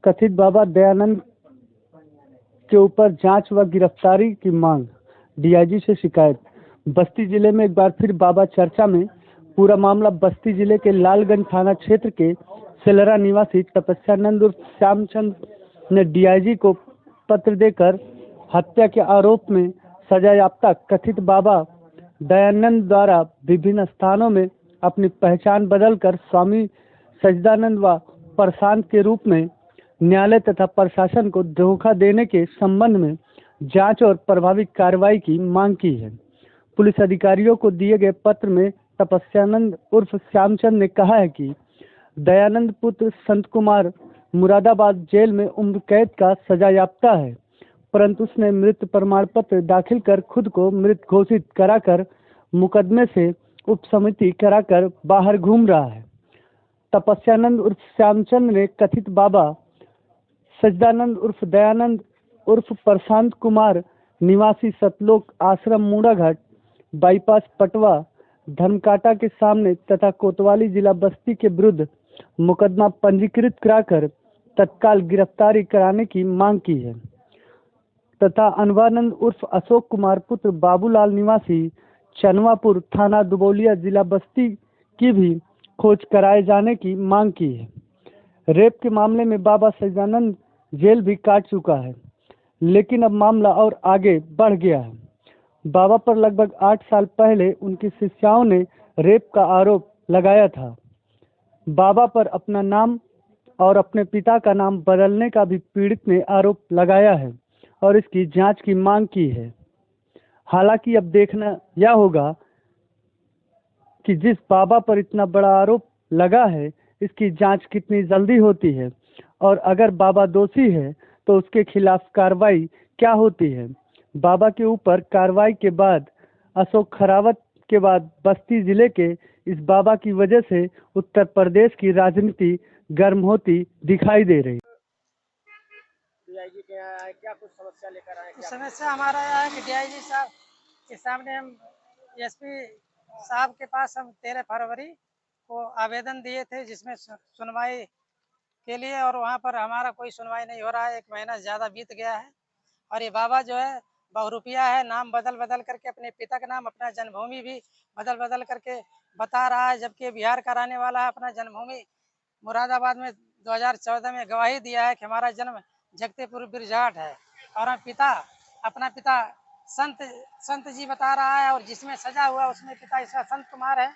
कथित बाबा दयानंद के ऊपर जांच व गिरफ्तारी की मांग, डीआईजी से शिकायत। बस्ती जिले में एक बार फिर बाबा चर्चा में। पूरा मामला बस्ती जिले के लालगंज थाना क्षेत्र के सेलरा निवासी तपस्यानंद उर्फ श्यामचंद ने डीआईजी को पत्र देकर हत्या के आरोप में सजायाफ्ता कथित बाबा दयानंद द्वारा विभिन्न स्थानों में अपनी पहचान बदलकर स्वामी सच्चिदानंद व प्रशांत के रूप में न्यायालय तथा प्रशासन को धोखा देने के संबंध में जांच और प्रभावी कार्रवाई की मांग की है। पुलिस अधिकारियों को दिए गए पत्र में तपस्यानंद उर्फ श्यामचंद ने कहा है कि दयानंद पुत्र संत कुमार मुरादाबाद जेल में उम्र कैद का सजायाफ्ता है, परंतु उसने मृत प्रमाण पत्र दाखिल कर खुद को मृत घोषित कराकर मुकदमे से उपसमिति कराकर बाहर घूम रहा है। तपस्यानंद उर्फ श्यामचंद ने कथित बाबा सच्चिदानंद उर्फ दयानंद उर्फ प्रशांत कुमार निवासी सतलोक आश्रम मूड़ाघाट बाईपास पटवा धर्मकाटा के सामने तथा कोतवाली जिला बस्ती के विरुद्ध मुकदमा पंजीकृत कराकर तत्काल गिरफ्तारी कराने की मांग की है तथा अनवानंद उर्फ अशोक कुमार पुत्र बाबूलाल निवासी चनवापुर थाना दुबौलिया जिला बस्ती की भी खोज कराए जाने की मांग की है। रेप के मामले में बाबा सच्चिदानंद जेल भी काट चुका है, लेकिन अब मामला और आगे बढ़ गया है। बाबा पर लगभग 8 साल पहले उनकी शिष्याओं ने रेप का आरोप लगाया था। बाबा पर अपना नाम और अपने पिता का नाम बदलने का भी पीड़ित ने आरोप लगाया है और इसकी जांच की मांग की है। हालांकि अब देखना यह होगा कि जिस बाबा पर इतना बड़ा आरोप लगा है, इसकी जांच कितनी जल्दी होती है और अगर बाबा दोषी है तो उसके खिलाफ कार्रवाई क्या होती है। बाबा के ऊपर कार्रवाई के बाद अशोक खरावत के बाद बस्ती जिले के इस बाबा की वजह से उत्तर प्रदेश की राजनीति गर्म होती दिखाई दे रही। डीआईजी के यहाँ आए, क्या कुछ समस्या लेकर आए? समस्या हमारा यह है कि डीआईजी साहब के सामने हम एसपी साहब के पास हम 13 फरवरी को आवेदन दिए थे, जिसमें सुनवाई के लिए, और वहाँ पर हमारा कोई सुनवाई नहीं हो रहा है। 1 महीना ज़्यादा बीत गया है और ये बाबा जो है बहुरूपिया है, नाम बदल बदल करके अपने पिता का नाम, अपना जन्मभूमि भी बदल बदल करके बता रहा है, जबकि बिहार का रहने वाला है। अपना जन्मभूमि मुरादाबाद में 2014 में गवाही दिया है कि हमारा जन्म जगतेपुर बिरजाट है और अपना पिता संत जी बता रहा है, और जिसमें सजा हुआ उसमें पिता इसका संत कुमार है,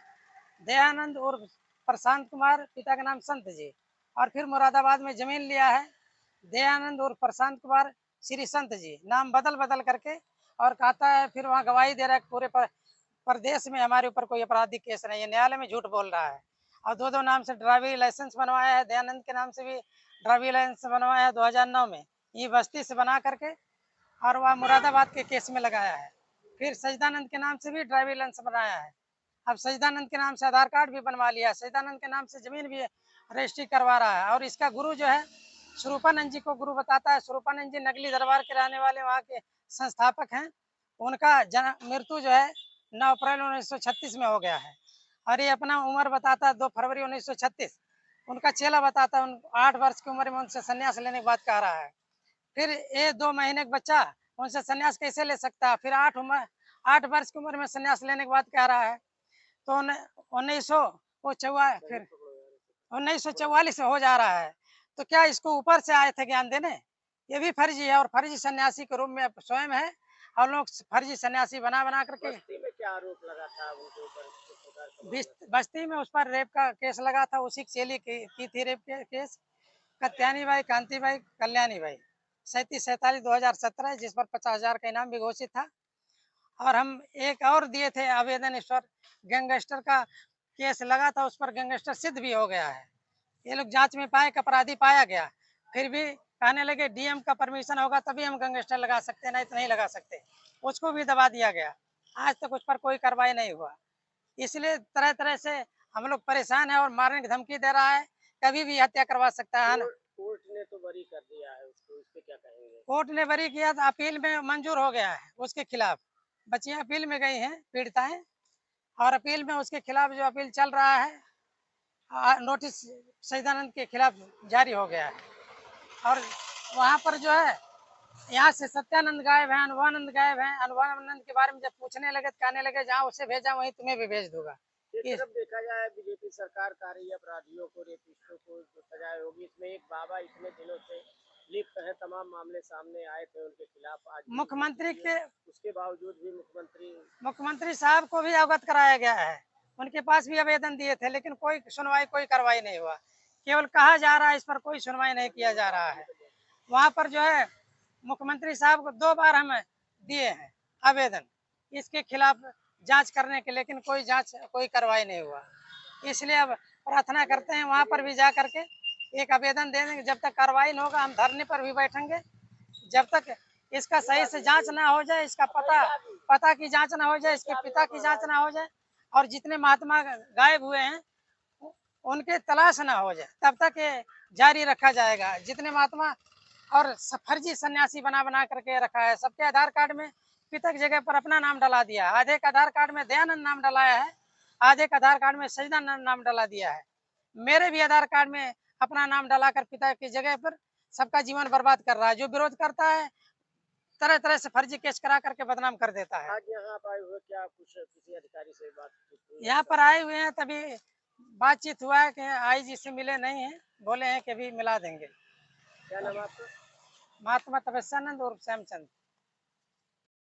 दयानंद और प्रशांत कुमार, पिता का नाम संत जी। और फिर मुरादाबाद में जमीन लिया है दयानंद और प्रशांत कुमार श्री संत जी, नाम बदल बदल करके, और कहता है फिर वहाँ गवाही दे रहा है पूरे प्रदेश में हमारे ऊपर कोई आपराधिक केस नहीं है। न्यायालय में झूठ बोल रहा है और 2 नाम से ड्राइविंग लाइसेंस बनवाया है। दयानंद के नाम से भी ड्राइविंग लाइसेंस बनवाया है 2009 में, ये बस्ती से बना करके, और वह मुरादाबाद के केस में लगाया है। फिर सच्चिदानंद के नाम से भी ड्राइविंग लाइसेंस बनाया है। अब सच्चिदानंद के नाम से आधार कार्ड भी बनवा लिया, सच्चिदानंद के नाम से जमीन भी रजिस्ट्री करवा रहा है। और इसका गुरु जो है स्वरूपानंद जी को गुरु बताता है। स्वरूपानंद जी नगली दरबार के रहने वाले वहाँ के संस्थापक हैं। उनका मृत्यु जो है 9 अप्रैल 1936 में हो गया है और ये अपना उम्र बताता है 2 फरवरी 1936। उनका चेला बताता है 8 वर्ष की उम्र में उनसे संन्यास लेने की बात कह रहा है। फिर ये 2 महीने का बच्चा उनसे संन्यास कैसे ले सकता है? फिर 8 वर्ष की उम्र में संन्यास लेने की बात कह रहा है। तो 1944 हो जा रहा है। तो क्या इसको ऊपर से आए थे ज्ञान देने? ये भी फर्जी है और फर्जी सन्यासी के रूप में स्वयं है और लोग फर्जी सन्यासी बना बना करके। बस्ती में क्या आरोप लगा था उनके ऊपर? बस्ती में उस पर रेप का केस लगा था, उसी की चेली की थी रेप के case. Katyani by, Kanti by, Kalyani by, 37/47/2017, जिस पर 50,000 का इनाम भी घोषित था। और हम एक और दिए थे आवेदन, इस पर गैंगस्टर का केस लगा था, उस पर गैंगस्टर सिद्ध भी हो गया है। ये लोग जांच में पाए कि अपराधी पाया गया, फिर भी कहने लगे डीएम का परमिशन होगा तभी हम गैंगस्टर लगा सकते हैं, नहीं तो नहीं लगा सकते। उसको भी दबा दिया गया। आज तक उस पर कोई कार्रवाई नहीं हुआ। इसलिए तरह तरह से हम लोग परेशान है और मारने की धमकी दे रहा है, कभी भी हत्या करवा सकता है ना। कोर्ट ने तो बरी कर दिया है उसको, इस पे क्या कहेंगे? कोर्ट ने बरी किया तो अपील में मंजूर हो गया है उसके खिलाफ। बच्चियां अपील में गई हैं, पीड़िताएं, और अपील में उसके खिलाफ जो अपील चल रहा है, नोटिस सच्चिदानंद के खिलाफ जारी हो गया है। और वहाँ पर जो है यहाँ से सत्यानंद गायब है, अनुभवानंद गायब है। अनुभवानंद के बारे में जब पूछने लगे तो कहने लगे जहाँ उसे भेजा वहीं तुम्हें भी भेज दूंगा। एक तरफ देखा जाए बीजेपी सरकार कार्य अपराधियों को, रेपिस्टों को जो सजाए होगी, इसमें एक बाबा इतने दिनों से लिप्त है, तमाम मामले सामने आए थे उनके खिलाफ, आज मुख्यमंत्री के उसके बावजूद भी मुख्यमंत्री साहब को भी अवगत कराया गया है, उनके पास भी आवेदन दिए थे, लेकिन कोई सुनवाई कोई कार्रवाई नहीं हुआ। केवल कहा जा रहा है, इस पर कोई सुनवाई नहीं किया जा रहा है। वहाँ पर जो है मुख्यमंत्री साहब को 2 बार हम दिए हैं आवेदन इसके खिलाफ जांच करने के, लेकिन कोई जांच कोई कार्रवाई नहीं हुआ। इसलिए अब प्रार्थना करते हैं वहाँ पर भी जा करके एक आवेदन दे देंगे। जब तक कार्रवाई नहीं होगा हम धरने पर भी बैठेंगे, जब तक इसका सही से जांच ना हो जाए, इसका पता की जांच ना हो जाए, इसके पिता की जांच ना हो जाए, और जितने महात्मा गायब हुए हैं उनके तलाश ना हो जाए, तब तक ये जारी रखा जाएगा। जितने महात्मा और फर्जी सन्यासी बना बना करके रखा है, सबके आधार कार्ड में पिता की जगह पर अपना नाम डला दिया, आधे का आधार कार्ड में दयानंद नाम डलाया है, आधे का आधार कार्ड में सजदानंद नाम डला दिया है। मेरे भी आधार कार्ड में अपना नाम डलाकर पिता की जगह पर सबका जीवन बर्बाद कर रहा है। जो विरोध करता है तरह तरह से फर्जी केस करा करके बदनाम कर देता है। आज यहाँ आप आए हुए, क्या कुछ किसी अधिकारी से बात हुई? यहाँ पर आए हुए हैं, तभी बातचीत हुआ है कि आईजी से मिले नहीं है, बोले हैं कि अभी मिला देंगे। क्या नाम आपका? महात्मा तपस्यानंद और श्यामचंद।